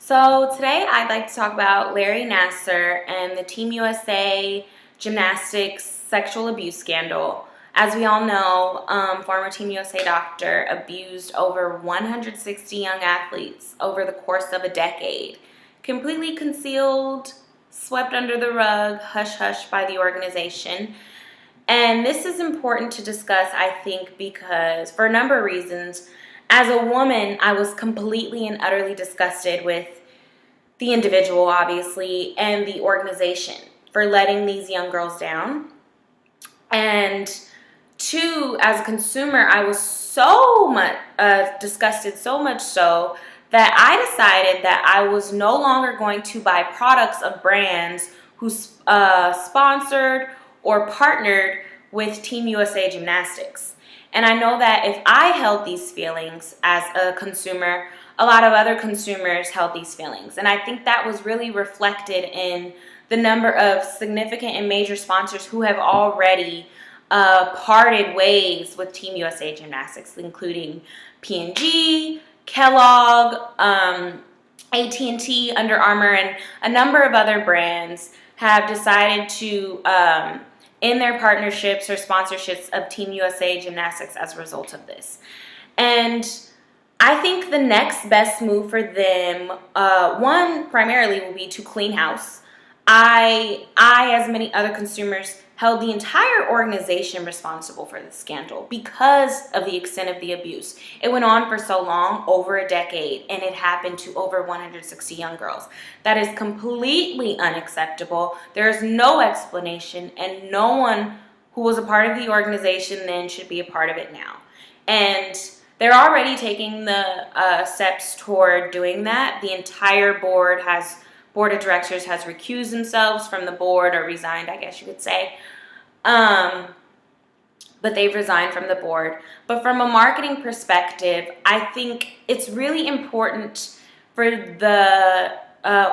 So today I'd like to talk about Larry Nassar and the Team USA gymnastics sexual abuse scandal. As we all know, former Team USA doctor abused over 160 young athletes over the course of a decade, completely concealed, swept under the rug, hush-hush by the organization. And this is important to discuss, I think, because for a number of reasons. As a woman, I was completely and utterly disgusted with the individual, obviously, and the organization for letting these young girls down. And two, as a consumer, I was so much disgusted, so much so that I decided that I was no longer going to buy products of brands who sponsored or partnered with Team USA Gymnastics. And I know that if I held these feelings as a consumer, a lot of other consumers held these feelings. And I think that was really reflected in the number of significant and major sponsors who have already parted ways with Team USA Gymnastics, including P&G, Kellogg, AT&T, Under Armour, and a number of other brands have decided to end their partnerships or sponsorships of Team USA Gymnastics as a result of this. And I think the next best move for them, one, primarily will be to clean house. I, as many other consumers, held the entire organization responsible for the scandal because of the extent of the abuse. It went on for so long, over a decade, and it happened to over 160 young girls. That is completely unacceptable. There is no explanation, and no one who was a part of the organization then should be a part of it now. And they're already taking the steps toward doing that. The entire board of directors has recused themselves from the board, or resigned, I guess you could say. But they've resigned from the board. But from a marketing perspective, I think it's really important for the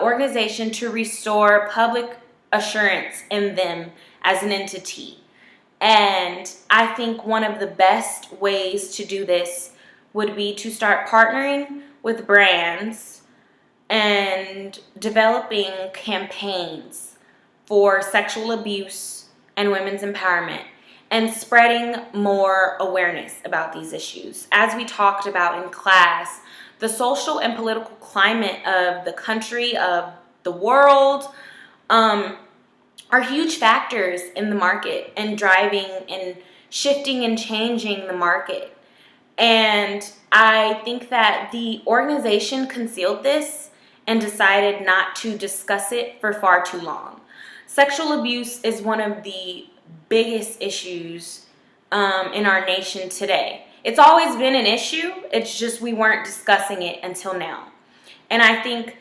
organization to restore public assurance in them as an entity. And I think one of the best ways to do this would be to start partnering with brands and developing campaigns for sexual abuse and women's empowerment, and spreading more awareness about these issues. As we talked about in class, the social and political climate of the country, of the world, are huge factors in the market and driving and shifting and changing the market. And I think that the organization concealed this and decided not to discuss it for far too long. Sexual abuse is one of the biggest issues in our nation today. It's always been an issue. It's just we weren't discussing it until now. And I think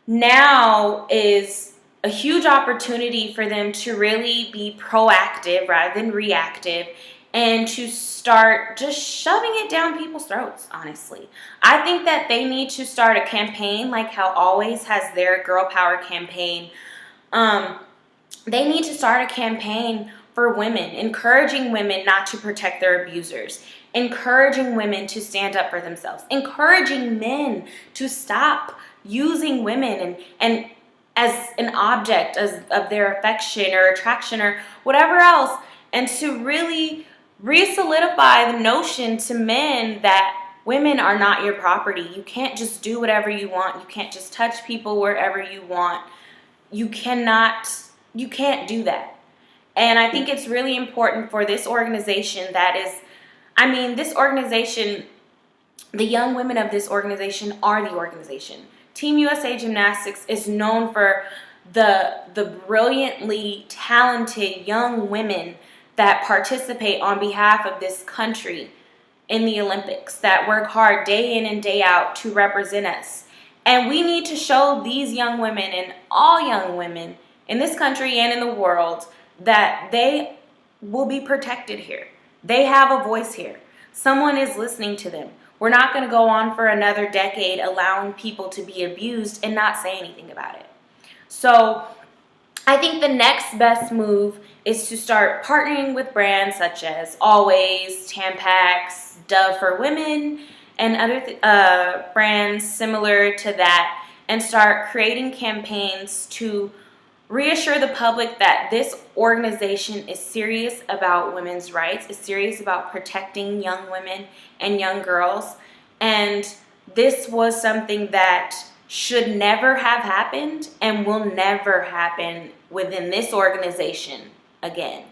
now is a huge opportunity for them to really be proactive rather than reactive, and to start just shoving it down people's throats, honestly. I think that they need to start a campaign like how Always has their Girl Power campaign. They need to start a campaign for women, encouraging women not to protect their abusers, encouraging women to stand up for themselves, encouraging men to stop using women and as an object of their affection or attraction or whatever else, and to really re-solidify the notion to men that women are not your property. You can't just do whatever you want. You can't just touch people wherever you want. You can't do that. And I think it's really important for this organization this organization, the young women of this organization are the organization. Team USA Gymnastics is known for the brilliantly talented young women that participate on behalf of this country in the Olympics, that work hard day in and day out to represent us. And we need to show these young women and all young women in this country and in the world that they will be protected here. They have a voice here. Someone is listening to them. We're not going to go on for another decade allowing people to be abused and not say anything about it. So I think the next best move is to start partnering with brands such as Always, Tampax, Dove for Women, and other brands similar to that, and start creating campaigns to reassure the public that this organization is serious about women's rights, is serious about protecting young women and young girls. And this was something that should never have happened and will never happen within this organization again.